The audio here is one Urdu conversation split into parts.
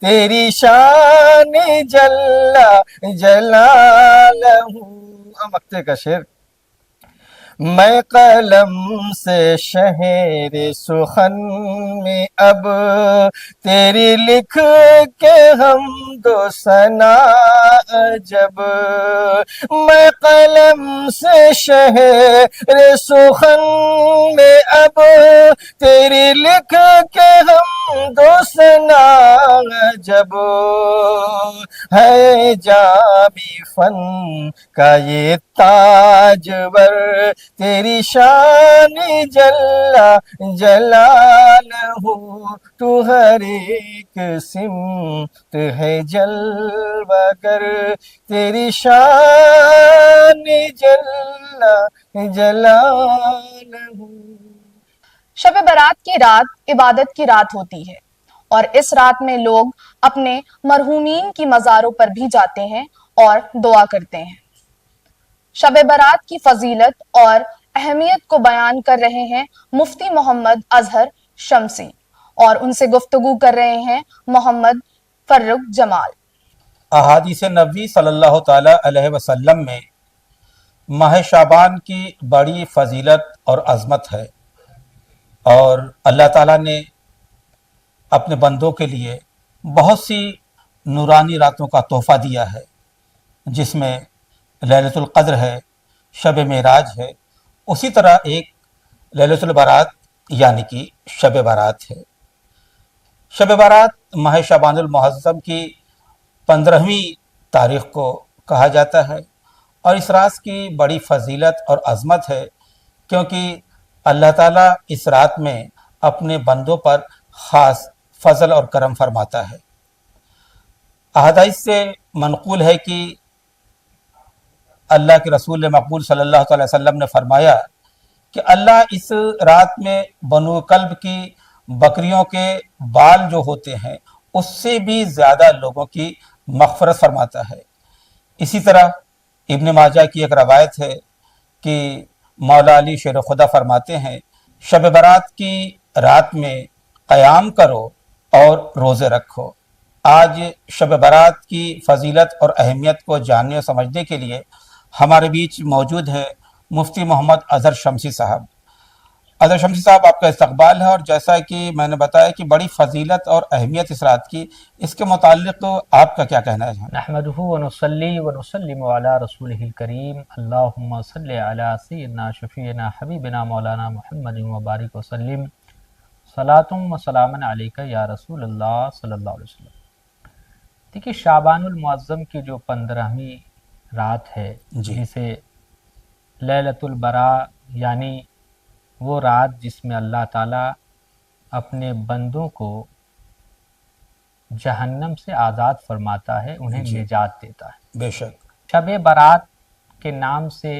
تیری شان جل جلالہ. مقطع کا شعر. میں قلم سے شہر سخن میں اب تیری لکھ کے حمد و ثنا عجب. میں قلم سے شہر سخن میں اب تیری لکھ کے حمد و ثنا عجب. ہے جامی فن کا یہ تاجور تیری شان جل جلالہ. تو ہر ایک سمت ہے جلوہ گر تیری شان جل جلالہ. شب برات کی رات عبادت کی رات ہوتی ہے اور اس رات میں لوگ اپنے مرحومین کی مزاروں پر بھی جاتے ہیں اور دعا کرتے ہیں. شب برات کی فضیلت اور اہمیت کو بیان کر رہے ہیں مفتی محمد اظہر شمسی اور ان سے گفتگو کر رہے ہیں محمد فرخ جمال. احادیث نبوی صلی اللہ تعالی علیہ وسلم میں ماہ شعبان کی بڑی فضیلت اور عظمت ہے، اور اللہ تعالیٰ نے اپنے بندوں کے لیے بہت سی نورانی راتوں کا تحفہ دیا ہے، جس میں لیلۃ القدر ہے، شب معراج ہے، اسی طرح ایک لیلۃ البرات یعنی کہ شب برات ہے. شب برات ماہ شعبان المعظم کی 15ویں تاریخ کو کہا جاتا ہے، اور اس رات کی بڑی فضیلت اور عظمت ہے کیونکہ اللہ تعالیٰ اس رات میں اپنے بندوں پر خاص فضل اور کرم فرماتا ہے. احادیث سے منقول ہے کہ اللہ کے رسول مقبول صلی اللہ علیہ وسلم نے فرمایا کہ اللہ اس رات میں بنو کلب کی بکریوں کے بال جو ہوتے ہیں اس سے بھی زیادہ لوگوں کی مغفرت فرماتا ہے. اسی طرح ابن ماجہ کی ایک روایت ہے کہ مولا علی شیر خدا فرماتے ہیں شب برات کی رات میں قیام کرو اور روزے رکھو. آج شب برات کی فضیلت اور اہمیت کو جاننے اور سمجھنے کے لیے ہمارے بیچ موجود ہیں مفتی محمد اظہر شمسی صاحب. اظہر شمسی صاحب، آپ کا استقبال ہے، اور جیسا کہ میں نے بتایا کہ بڑی فضیلت اور اہمیت اس رات کی، اس کے متعلق آپ کا کیا کہنا ہے؟ نحمده ونصلي ونسلم على رسوله الكريم اللهم صل على سيدنا شفيعنا حبيبنا مولانا محمد وبارك وسلم صلاۃ و سلام علیکہ یا رسول اللہ صلی اللہ علیہ وسلم. دیکھیے، شعبان المعظم کی جو 15ویں رات ہے جسے لیلۃ البراء یعنی وہ رات جس میں اللہ تعالیٰ اپنے بندوں کو جہنم سے آزاد فرماتا ہے، انہیں نجات دیتا ہے. بے شک. شب برات کے نام سے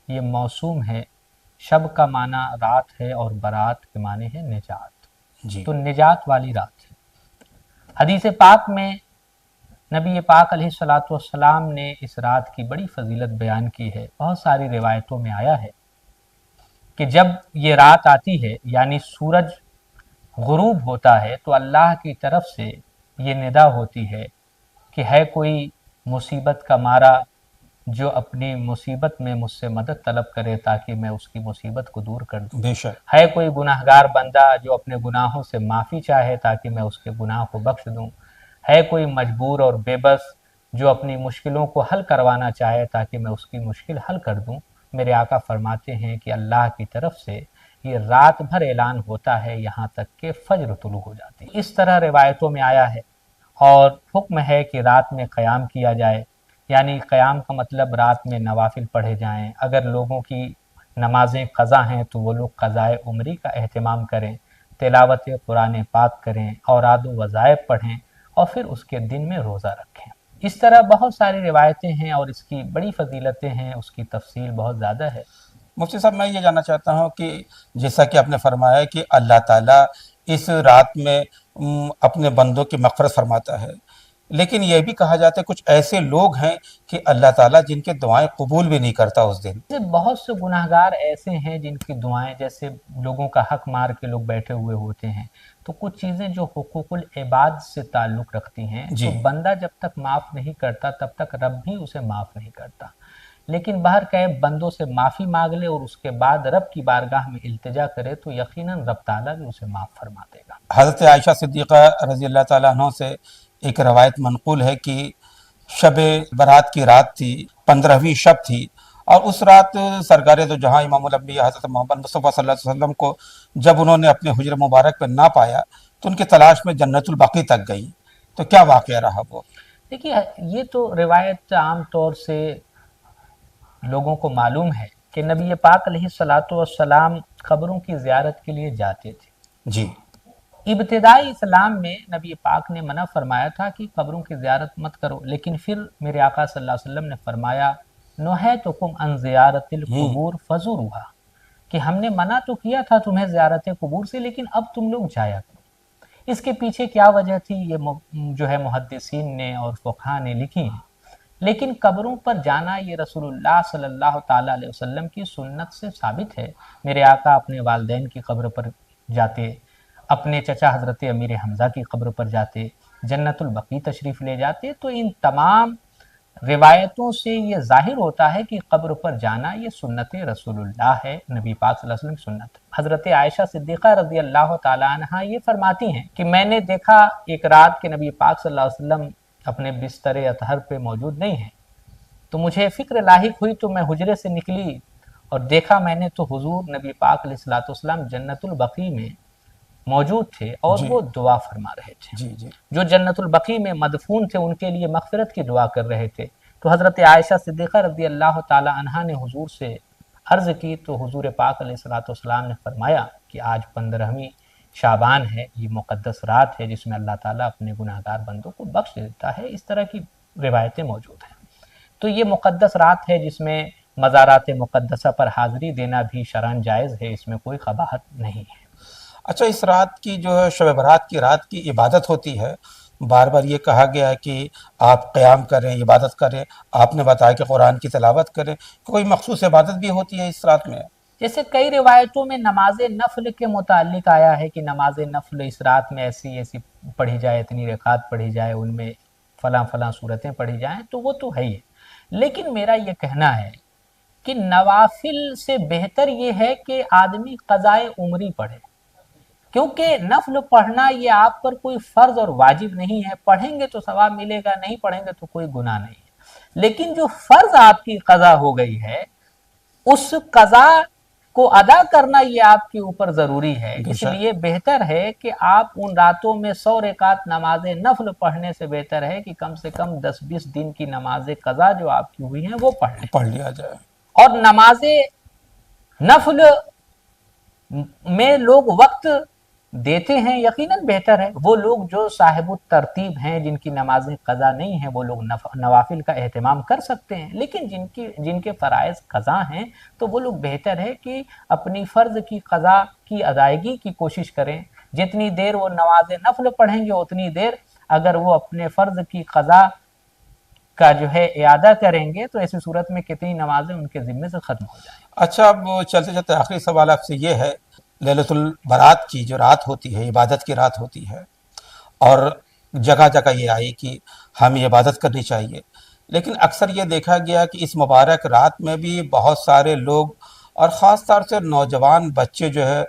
یہ موسوم ہے. شب کا معنی رات ہے اور برات کے معنی ہے نجات. تو نجات والی رات ہے. حدیث پاک میں نبی پاک علیہ الصلوۃ والسلام نے اس رات کی بڑی فضیلت بیان کی ہے. بہت ساری روایتوں میں آیا ہے کہ جب یہ رات آتی ہے یعنی سورج غروب ہوتا ہے تو اللہ کی طرف سے یہ ندا ہوتی ہے کہ ہے کوئی مصیبت کا مارا جو اپنی مصیبت میں مجھ سے مدد طلب کرے تاکہ میں اس کی مصیبت کو دور کر دوں. بے شک. ہے کوئی گناہگار بندہ جو اپنے گناہوں سے معافی چاہے تاکہ میں اس کے گناہ کو بخش دوں. ہے کوئی مجبور اور بے بس جو اپنی مشکلوں کو حل کروانا چاہے تاکہ میں اس کی مشکل حل کر دوں. میرے آقا فرماتے ہیں کہ اللہ کی طرف سے یہ رات بھر اعلان ہوتا ہے یہاں تک کہ فجر طلوع ہو جاتی ہے. اس طرح روایتوں میں آیا ہے. اور حکم ہے کہ رات میں قیام کیا جائے، یعنی قیام کا مطلب رات میں نوافل پڑھے جائیں. اگر لوگوں کی نمازیں قضا ہیں تو وہ لوگ قضائے عمری کا اہتمام کریں، تلاوت قرآن پاک کریں، اوراد و وظائف پڑھیں اور پھر اس کے دن میں روزہ رکھیں. اس طرح بہت ساری روایتیں ہیں اور اس کی بڑی فضیلتیں ہیں، اس کی تفصیل بہت زیادہ ہے. مفتی صاحب، میں یہ جاننا چاہتا ہوں کہ جیسا کہ آپ نے فرمایا کہ اللہ تعالیٰ اس رات میں اپنے بندوں کی مغفرت فرماتا ہے، لیکن یہ بھی کہا جاتا ہے کچھ ایسے لوگ ہیں کہ اللہ تعالیٰ جن کے دعائیں قبول بھی نہیں کرتا اس دن. بہت سے گناہگار ایسے ہیں جن کی دعائیں، جیسے لوگوں کا حق مار کے لوگ بیٹھے ہوئے ہوتے ہیں تو کچھ چیزیں جو حقوق العباد سے تعلق رکھتی ہیں جی۔ تو بندہ جب تک معاف نہیں کرتا تب تک رب بھی اسے معاف نہیں کرتا، لیکن باہر کہ بندوں سے معافی مانگ لے اور اس کے بعد رب کی بارگاہ میں التجا کرے تو یقیناً رب تعالیٰ بھی اسے معاف فرما دے گا۔ حضرت عائشہ صدیقہ رضی اللہ تعالیٰ عنہ سے ایک روایت منقول ہے کہ شب برات کی رات تھی، 15ویں شب تھی، اور اس رات سرکار دو جہاں امام الانبیاء حضرت محمد مصطفیٰ صلی اللہ علیہ وسلم کو جب انہوں نے اپنے حجر مبارک میں نہ پایا تو ان کی تلاش میں جنت البقیع تک گئی، تو کیا واقعہ رہا وہ؟ دیکھیے یہ تو روایت عام طور سے لوگوں کو معلوم ہے کہ نبی پاک علیہ الصلاۃ والسلام قبروں کی زیارت کے لیے جاتے تھے۔ جی۔ ابتدائی اسلام میں نبی پاک نے منع فرمایا تھا کہ قبروں کی زیارت مت کرو، لیکن پھر میرے آقا صلی اللہ علیہ وسلم نے فرمایا نہیتکم عن زیارت القبور فزوروہا، کہ ہم نے منع تو کیا تھا تمہیں زیارت قبور سے، لیکن اب تم لوگ جایا کرو۔ اس کے پیچھے کیا وجہ تھی یہ جو ہے محدثین نے اور فقہاء نے لکھی ہیں، لیکن قبروں پر جانا یہ رسول اللہ صلی اللہ تعالیٰ علیہ وسلم کی سنت سے ثابت ہے۔ میرے آقا اپنے والدین کی قبر پر جاتے، اپنے چچا حضرت امیر حمزہ کی قبر پر جاتے، جنت البقیع تشریف لے جاتے، تو ان تمام روایتوں سے یہ ظاہر ہوتا ہے کہ قبر پر جانا یہ سنت رسول اللہ ہے، نبی پاک صلی اللہ علیہ وسلم کی سنت۔ حضرت عائشہ صدیقہ رضی اللہ تعالیٰ عنہ یہ فرماتی ہیں کہ میں نے دیکھا ایک رات کے نبی پاک صلی اللہ علیہ وسلم اپنے بستر اطہر پہ موجود نہیں ہیں، تو مجھے فکر لاحق ہوئی تو میں حجرے سے نکلی اور دیکھا میں نے تو حضور نبی پاک علیہ الصلوۃ والسلام جنت البقیع میں موجود تھے اور جی۔ وہ دعا فرما رہے تھے۔ جی جی۔ جو جنت البقیع میں مدفون تھے ان کے لیے مغفرت کی دعا کر رہے تھے، تو حضرت عائشہ صدیقہ رضی اللہ تعالی عنہا نے حضور سے عرض کی تو حضور پاک علیہ الصلوۃ والسلام نے فرمایا کہ آج 15ویں شعبان ہے، یہ مقدس رات ہے جس میں اللہ تعالیٰ اپنے گناہگار بندوں کو بخش دیتا ہے۔ اس طرح کی روایتیں موجود ہیں۔ تو یہ مقدس رات ہے جس میں مزارات مقدسہ پر حاضری دینا بھی شرعاً جائز ہے، اس میں کوئی قباحت نہیں ہے۔ اچھا، اس رات کی جو ہے شب برات کی رات کی عبادت ہوتی ہے، بار بار یہ کہا گیا ہے کہ آپ قیام کریں، عبادت کریں، آپ نے بتایا کہ قرآن کی تلاوت کریں، کوئی مخصوص عبادت بھی ہوتی ہے اس رات میں؟ جیسے کئی روایتوں میں نماز نفل کے متعلق آیا ہے کہ نماز نفل اس رات میں ایسی ایسی پڑھی جائے، اتنی رکعات پڑھی جائے، ان میں فلاں فلاں صورتیں پڑھی جائیں، تو وہ تو ہے ہی ہے، لیکن میرا یہ کہنا ہے کہ نوافل سے بہتر یہ ہے کہ آدمی قضائے عمری پڑھے، کیونکہ نفل پڑھنا یہ آپ پر کوئی فرض اور واجب نہیں ہے، پڑھیں گے تو ثواب ملے گا، نہیں پڑھیں گے تو کوئی گناہ نہیں ہے، لیکن جو فرض آپ کی قضا ہو گئی ہے اس قضا کو ادا کرنا یہ آپ کے اوپر ضروری ہے، اس لیے بہتر ہے کہ آپ ان راتوں میں 100 رکعت نماز نفل پڑھنے سے بہتر ہے کہ کم سے کم 10-20 دن کی نماز قضا جو آپ کی ہوئی ہیں وہ پڑھ لیا جائے۔ اور نماز نفل میں لوگ وقت دیتے ہیں، یقیناً بہتر ہے۔ وہ لوگ جو صاحب الترتیب ہیں، جن کی نمازیں قضا نہیں ہیں، وہ لوگ نوافل کا اہتمام کر سکتے ہیں، لیکن جن کے فرائض قضا ہیں تو وہ لوگ بہتر ہے کہ اپنی فرض کی قضا کی ادائیگی کی کوشش کریں۔ جتنی دیر وہ نماز نفل پڑھیں گے اتنی دیر اگر وہ اپنے فرض کی قضا کا جو ہے اعادہ کریں گے تو ایسی صورت میں کتنی نمازیں ان کے ذمے سے ختم ہو جائیں۔ اچھا، اب چلتے چلتے آخری سوال آپ سے یہ ہے، لیلۃ البرات کی جو رات ہوتی ہے عبادت کی رات ہوتی ہے، اور جگہ جگہ یہ آئی کہ ہمیں عبادت کرنی چاہیے، لیکن اکثر یہ دیکھا گیا کہ اس مبارک رات میں بھی بہت سارے لوگ اور خاص طور سے نوجوان بچے جو ہے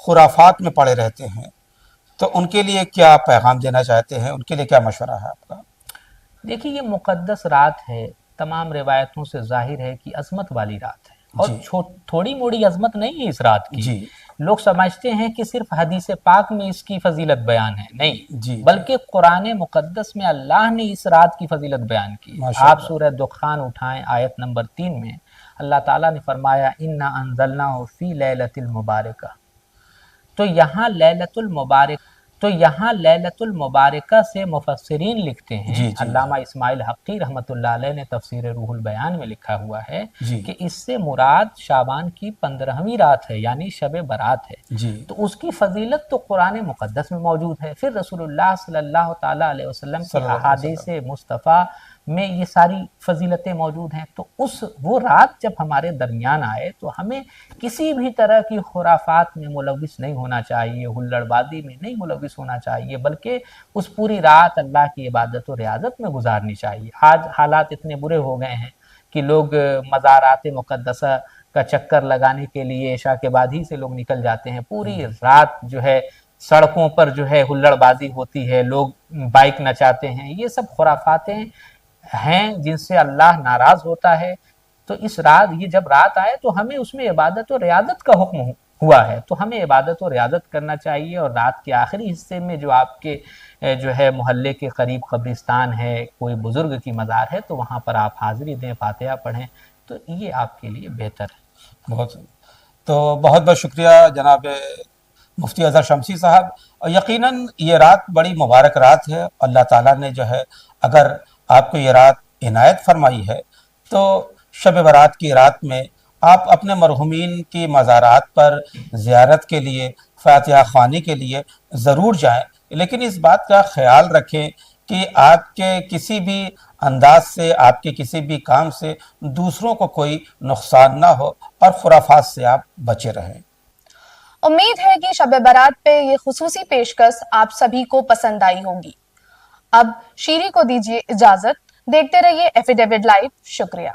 خرافات میں پڑے رہتے ہیں، تو ان کے لیے کیا پیغام دینا چاہتے ہیں، ان کے لیے کیا مشورہ ہے آپ کا؟ دیکھیے یہ مقدس رات ہے، تمام روایتوں سے ظاہر ہے کہ عظمت والی رات ہے، اور تھوڑی موڑی عظمت نہیں ہے اس رات کی۔ جی۔ لوگ سمجھتے ہیں کہ صرف حدیث پاک میں اس کی فضیلت بیان ہے، نہیں، جی بلکہ قرآن مقدس میں اللہ نے اس رات کی فضیلت بیان کی۔ آپ سورہ دخان اٹھائیں، آیت نمبر 3 میں اللہ تعالیٰ نے فرمایا اِنَّا أَنزَلْنَاهُ فِي لَيْلَةِ الْمُبَارَكَةِ، تو یہاں لیلۃ المبارکہ سے مفسرین لکھتے ہیں، علامہ اسماعیل حقی رحمۃ اللہ علیہ نے تفسیر روح البیان میں لکھا ہوا ہے کہ اس سے مراد شعبان کی 15ویں رات ہے، یعنی شب برات ہے، تو اس کی فضیلت تو قرآن مقدس میں موجود ہے، پھر رسول اللہ صلی اللہ تعالیٰ علیہ وسلم کی احادیث مصطفیٰ میں یہ ساری فضیلتیں موجود ہیں. تو وہ رات جب ہمارے درمیان آئے تو ہمیں کسی بھی طرح کی خرافات میں ملوث نہیں ہونا چاہیے, ہلڑ بازی میں نہیں ملوث ہونا چاہیے, بلکہ اس پوری رات اللہ کی عبادت و ریاضت میں گزارنی چاہیے. آج حالات اتنے برے ہو گئے ہیں کہ لوگ مزارات مقدسہ کا چکر لگانے کے لیے عشاء کے بعد ہی سے لوگ نکل جاتے ہیں. پوری رات جو ہے سڑکوں پر جو ہے ہلڑ بازی ہوتی ہے, لوگ بائک نچاتے ہیں. یہ سب خرافاتیں ہیں جن سے اللہ ناراض ہوتا ہے. تو اس رات, یہ جب رات آئے تو ہمیں اس میں عبادت و ریاضت کا حکم ہوا ہے, تو ہمیں عبادت و ریاضت کرنا چاہیے. اور رات کے آخری حصے میں جو آپ کے جو ہے محلے کے قریب قبرستان ہے, کوئی بزرگ کی مزار ہے, تو وہاں پر آپ حاضری دیں, فاتحہ پڑھیں, تو یہ آپ کے لیے بہتر ہے. بہت بہت شکریہ جناب مفتی اظہر شمسی صاحب. اور یقیناً یہ رات بڑی مبارک رات ہے. اللہ تعالیٰ نے جو ہے اگر آپ کو یہ رات عنایت فرمائی ہے تو شب برات کی رات میں آپ اپنے مرحومین کی مزارات پر زیارت کے لیے, فاتحہ خوانی کے لیے ضرور جائیں. لیکن اس بات کا خیال رکھیں کہ آپ کے کسی بھی انداز سے, آپ کے کسی بھی کام سے دوسروں کو کوئی نقصان نہ ہو, اور خرافات سے آپ بچے رہیں. امید ہے کہ شب برات پہ یہ خصوصی پیشکش آپ سبھی کو پسند آئی ہوگی. اب شیری کو دیجیے اجازت. دیکھتے رہیے ایفیڈیوٹ لائیو. شکریہ.